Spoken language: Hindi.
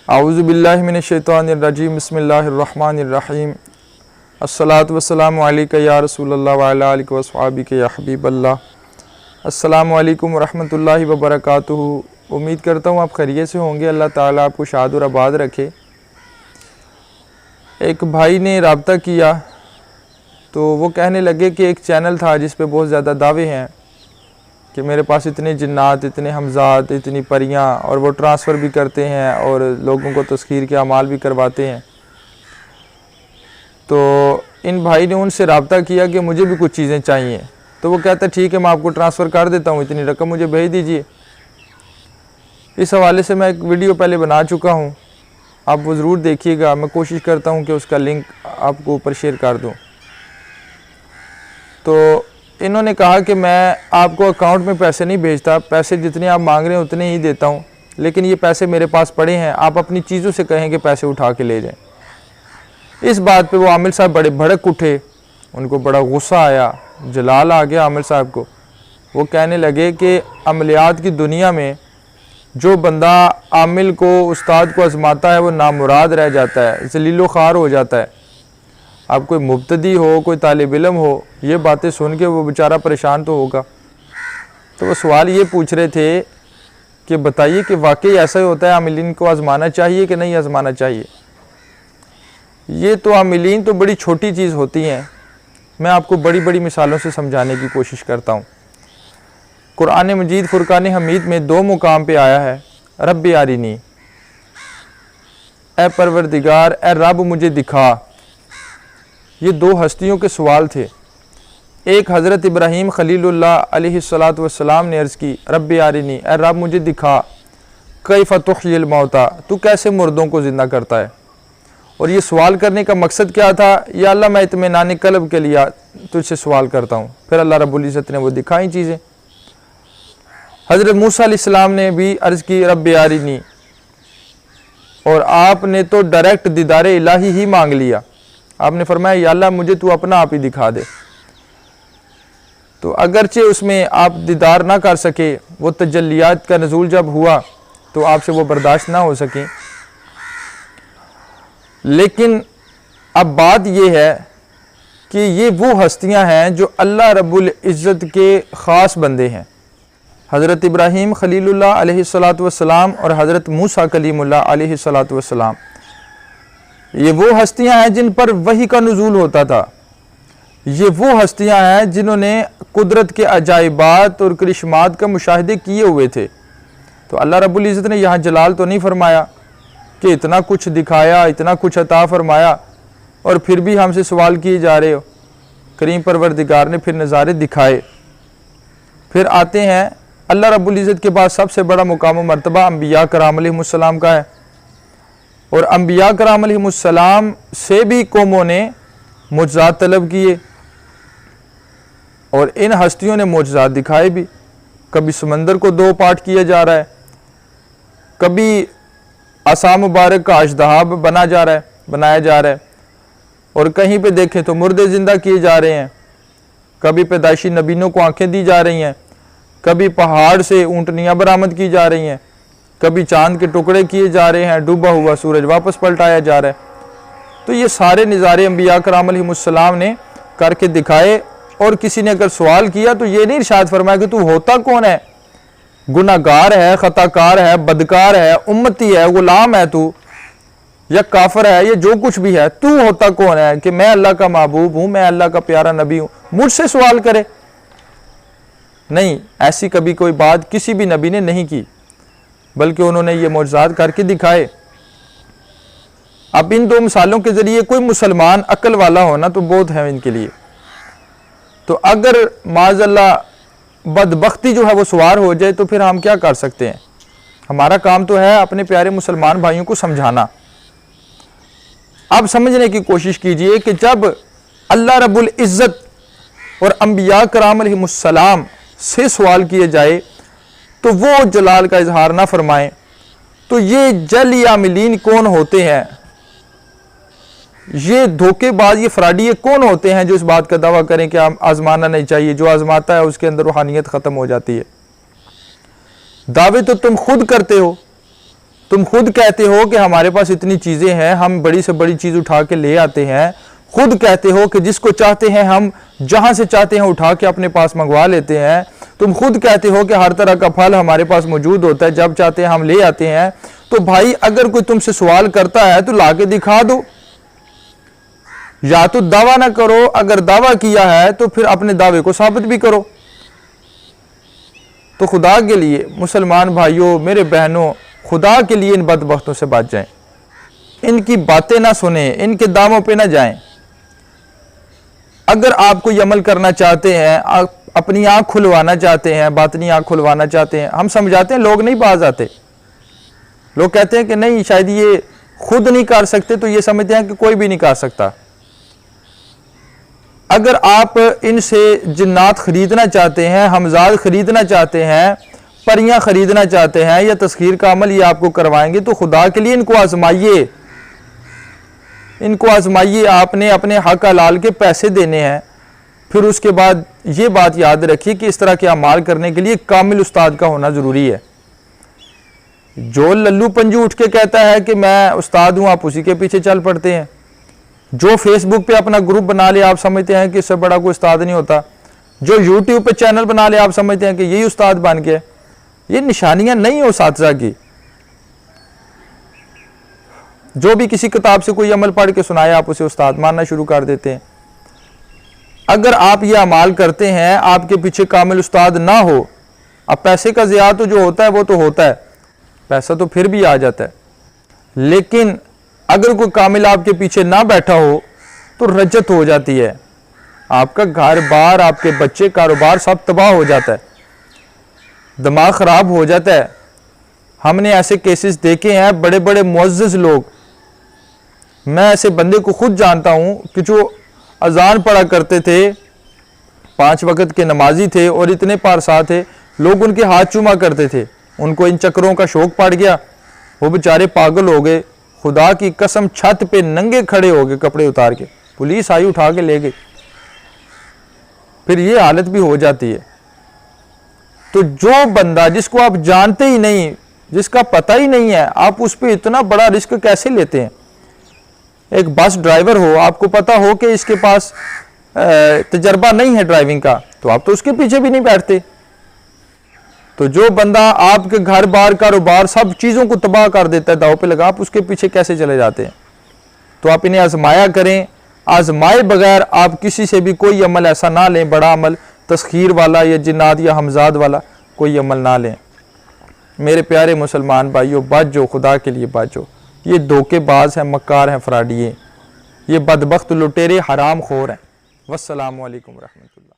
आऊज़ु बिल्लाहि मिनश शैतानिर रजीम बिस्मिल्लाहिर रहमानिर रहीम अस्सलातु वस्सलामु अलैका या रसूलल्लाह व अला आलिका व अस्हाबिका या हबीबल्लाह। अस्सलामु अलैकुम व रहमतुल्लाहि व बरकातुहू। उम्मीद करता हूँ आप खैरियत से होंगे। अल्लाह ताला आपको शाद और आबाद रखे। एक भाई ने रब्ता किया तो वो कहने लगे कि एक चैनल था जिस पे बहुत ज़्यादा दावे हैं कि मेरे पास इतने जिन्नात, इतने हमजात, इतनी परियां, और वो ट्रांसफ़र भी करते हैं और लोगों को तस्खीर के अमाल भी करवाते हैं। तो इन भाई ने उनसे रब्ता किया कि मुझे भी कुछ चीज़ें चाहिए। तो वो कहता ठीक है, मैं आपको ट्रांसफ़र कर देता हूँ, इतनी रकम मुझे भेज दीजिए। इस हवाले से मैं एक वीडियो पहले बना चुका हूँ, आप वो ज़रूर देखिएगा। मैं कोशिश करता हूँ कि उसका लिंक आपको ऊपर शेयर कर दूँ। तो इन्होंने कहा कि मैं आपको अकाउंट में पैसे नहीं भेजता, पैसे जितने आप मांग रहे हैं उतने ही देता हूँ, लेकिन ये पैसे मेरे पास पड़े हैं, आप अपनी चीज़ों से कहें कि पैसे उठा के ले जाएं। इस बात पे वो आमिर साहब बड़े भड़क उठे, उनको बड़ा गुस्सा आया, जलाल आ गया आमिर साहब को। वो कहने लगे कि अमलियात की दुनिया में जो बंदा आमिल को, उस्ताद को आजमाता है वो नामुराद रह जाता है, ज़लीलो ख़ार हो जाता है। अब कोई मुब्तदी हो, कोई तालिब इल्म हो, ये बातें सुन के वो बेचारा परेशान तो होगा। तो वो सवाल ये पूछ रहे थे कि बताइए कि वाकई ऐसा ही होता है, आमिलीन को आजमाना चाहिए कि नहीं आजमाना चाहिए। ये तो आमिलीन तो बड़ी छोटी चीज़ होती हैं, मैं आपको बड़ी बड़ी मिसालों से समझाने की कोशिश करता हूँ। कुरान मजीद फुरकान हमीद में 2 मुकाम पे आया है, रब्बी आरिनी, ए परवरदिगार, ए रब मुझे दिखा। ये 2 हस्तियों के सवाल थे। एक हज़रत इब्राहीम खलीलुल्लाह अलैहिस्सलातु वस्सलाम ने अर्ज़ की, रब्बी आरिनी, ए रब मुझे दिखा, कैफ़ तुह्यिल मौता, तू कैसे मुर्दों को ज़िंदा करता है। और ये सवाल करने का मकसद क्या था, या अल्लाह मैं इत्मीनान क़ल्ब के लिए तुझसे सवाल करता हूँ। फिर अल्लाह रब्बुल इज़्ज़त ने वो दिखाई चीज़ें। हज़रत मूसा अलैहिस्सलाम ने भी अर्ज़ की, रब्बी आरिनी, और आपने तो डायरेक्ट दीदारे इलाही ही मांग लिया। आपने फरमाया या अल्लाह मुझे तू अपना आप ही दिखा दे। तो अगरचे उसमें आप दीदार ना कर सके, वो तजल्लियात का नज़ूल जब हुआ तो आपसे वो बर्दाश्त ना हो सके। लेकिन अब बात ये है कि ये वो हस्तियां हैं जो अल्लाह रब्बुल इज़्ज़त के ख़ास बंदे हैं। हज़रत इब्राहीम खलीलुल्लाह अलैहिस्सलातु वस्सलाम और हज़रत मूसा कलीमुल्लाह अलैहिस्सलातु वस्सलाम, ये वो हस्तियां हैं जिन पर वही का नुज़ूल होता था। ये वो हस्तियां हैं जिन्होंने कुदरत के अजाइबात और करिश्मात का मुशाहिदे किए हुए थे। तो अल्लाह रब्बुल इज़्ज़त ने यहाँ जलाल तो नहीं फरमाया कि इतना कुछ दिखाया, इतना कुछ अता फरमाया और फिर भी हमसे सवाल किए जा रहे हो। करीम परवरदिगार ने फिर नज़ारे दिखाए। फिर आते हैं अल्लाह रब्बुल इज़्ज़त के बाद सबसे बड़ा मुकाम व मर्तबा अम्बिया कराम अलैहिमुस्सलाम का है। और अम्बिया कराम अलैहिमुस्सलाम से भी कौमों ने मुजज़ात तलब किए और इन हस्तियों ने मुजज़ात दिखाए भी। कभी समंदर को 2 पार्ट किया जा रहा है, कभी आसा मुबारक का अजदहाब बनाया जा रहा है, और कहीं पे देखें तो मुर्दे ज़िंदा किए जा रहे हैं। कभी पैदाइशी नबीनों को आंखें दी जा रही हैं, कभी पहाड़ से ऊँटनियाँ बरामद की जा रही हैं, कभी चांद के टुकड़े किए जा रहे हैं, डूबा हुआ सूरज वापस पलटाया जा रहा है। तो ये सारे नज़ारे अम्बिया कराम अलैहिमुस्सलाम ने करके दिखाए। और किसी ने अगर सवाल किया तो ये नहीं इरशाद फरमाया कि तू होता कौन है, गुनाहगार है, खताकार है, बदकार है, उम्मती है, गुलाम है तू, या काफिर है, ये जो कुछ भी है, तू होता कौन है कि मैं अल्लाह का महबूब हूँ, मैं अल्लाह का प्यारा नबी हूँ, मुझसे सवाल करे। नहीं, ऐसी कभी कोई बात किसी भी नबी ने नहीं की, बल्कि उन्होंने ये मौजज़ात करके दिखाए। अब इन 2 मिसालों के ज़रिए कोई मुसलमान अक्ल वाला होना तो बहुत है इनके लिए। तो अगर माज़अल्लाह बदबख्ती जो है वो सवार हो जाए तो फिर हम क्या कर सकते हैं। हमारा काम तो है अपने प्यारे मुसलमान भाइयों को समझाना। अब समझने की कोशिश कीजिए कि जब अल्लाह रब्बुल इज़्ज़त और अम्बिया कराम अलैहिमुस्सलाम से सवाल किए जाए तो वो जलाल का इजहार ना फरमाएं, तो ये जली आमिलीन कौन होते हैं, ये धोखेबाज, ये फ्रॉडी ये कौन होते हैं जो इस बात का दावा करें कि आजमाना नहीं चाहिए। जो आजमाता है उसके अंदर रूहानियत ख़त्म हो जाती है। दावे तो तुम खुद करते हो, तुम खुद कहते हो कि हमारे पास इतनी चीजें हैं, हम बड़ी से बड़ी चीज उठा के ले आते हैं। खुद कहते हो कि जिसको चाहते हैं हम जहां से चाहते हैं उठा के अपने पास मंगवा लेते हैं। तुम खुद कहते हो कि हर तरह का फल हमारे पास मौजूद होता है, जब चाहते हैं हम ले आते हैं। तो भाई अगर कोई तुमसे सवाल करता है तो लाके दिखा दो, या तो दावा ना करो, अगर दावा किया है तो फिर अपने दावे को साबित भी करो। तो खुदा के लिए मुसलमान भाइयों, मेरे बहनों, खुदा के लिए इन बदबख्तों से बच जाएं, इनकी बातें ना सुने, इनके दामों पे ना जाएं। अगर आप कोई अमल करना चाहते हैं, अपनी आंख खुलवाना चाहते हैं, बातनी आंख खुलवाना चाहते हैं, हम समझाते हैं, लोग नहीं बाज आते। लोग कहते हैं कि नहीं शायद ये खुद नहीं कर सकते, तो ये समझते हैं कि कोई भी नहीं कर सकता। अगर आप इनसे जिन्नात खरीदना चाहते हैं, हमजाद खरीदना चाहते हैं, परियां खरीदना चाहते हैं, या तस्खीर का अमल ये आपको करवाएंगे, तो खुदा के लिए इनको आजमाइए, इनको आजमाइए। आपने अपने हक हलाल के पैसे देने हैं। फिर उसके बाद ये बात याद रखिए कि इस तरह के अमाल करने के लिए कामिल उस्ताद का होना जरूरी है। जो लल्लू पंजू उठ के कहता है कि मैं उस्ताद हूं, आप उसी के पीछे चल पड़ते हैं। जो फेसबुक पे अपना ग्रुप बना ले, आप समझते हैं कि इससे बड़ा कोई उस्ताद नहीं होता। जो यूट्यूब पे चैनल बना ले, आप समझते हैं कि यही उस्ताद बन गया। ये निशानियां नहीं हो उस्ताद की। जो भी किसी किताब से कोई अमल पढ़ के सुनाया, आप उसे उस्ताद मानना शुरू कर देते हैं। अगर आप ये अमाल करते हैं, आपके पीछे कामिल उस्ताद ना हो, अब पैसे का ज़िया तो जो होता है वो तो होता है, पैसा तो फिर भी आ जाता है, लेकिन अगर कोई कामिल आपके पीछे ना बैठा हो तो रजत हो जाती है। आपका घर बार, आपके बच्चे, कारोबार सब तबाह हो जाता है, दिमाग खराब हो जाता है। हमने ऐसे केसेस देखे हैं, बड़े बड़े मुअज़्ज़िज़ लोग, मैं ऐसे बंदे को खुद जानता हूं कि जो अजान पढ़ा करते थे, 5 वक्त के नमाजी थे और इतने पारसा थे, लोग उनके हाथ चूमा करते थे। उनको इन चक्रों का शौक पड़ गया, वो बेचारे पागल हो गए। खुदा की कसम, छत पे नंगे खड़े हो गए कपड़े उतार के, पुलिस आई उठा के ले गई। फिर ये हालत भी हो जाती है। तो जो बंदा जिसको आप जानते ही नहीं, जिसका पता ही नहीं है, आप उस पर इतना बड़ा रिस्क कैसे लेते हैं? एक बस ड्राइवर हो, आपको पता हो कि इसके पास तजर्बा नहीं है ड्राइविंग का, तो आप तो उसके पीछे भी नहीं बैठते। तो जो बंदा आपके घर बार, कारोबार, सब चीज़ों को तबाह कर देता है, दाव पे लगा, आप उसके पीछे कैसे चले जाते हैं? तो आप इन्हें आजमाया करें। आजमाए बगैर आप किसी से भी कोई अमल ऐसा ना लें, बड़ा अमल, तस्खीर वाला या जिन्नात या हमजाद वाला कोई अमल ना लें। मेरे प्यारे मुसलमान भाइयों, बच जो, खुदा के लिए बच जो। ये धोखेबाज हैं, मक्कार हैं, फ्राडिये, ये बदबख्त लुटेरे, हराम खोर हैं। वस्सलामु अलैकुम रहमतुल्लाह।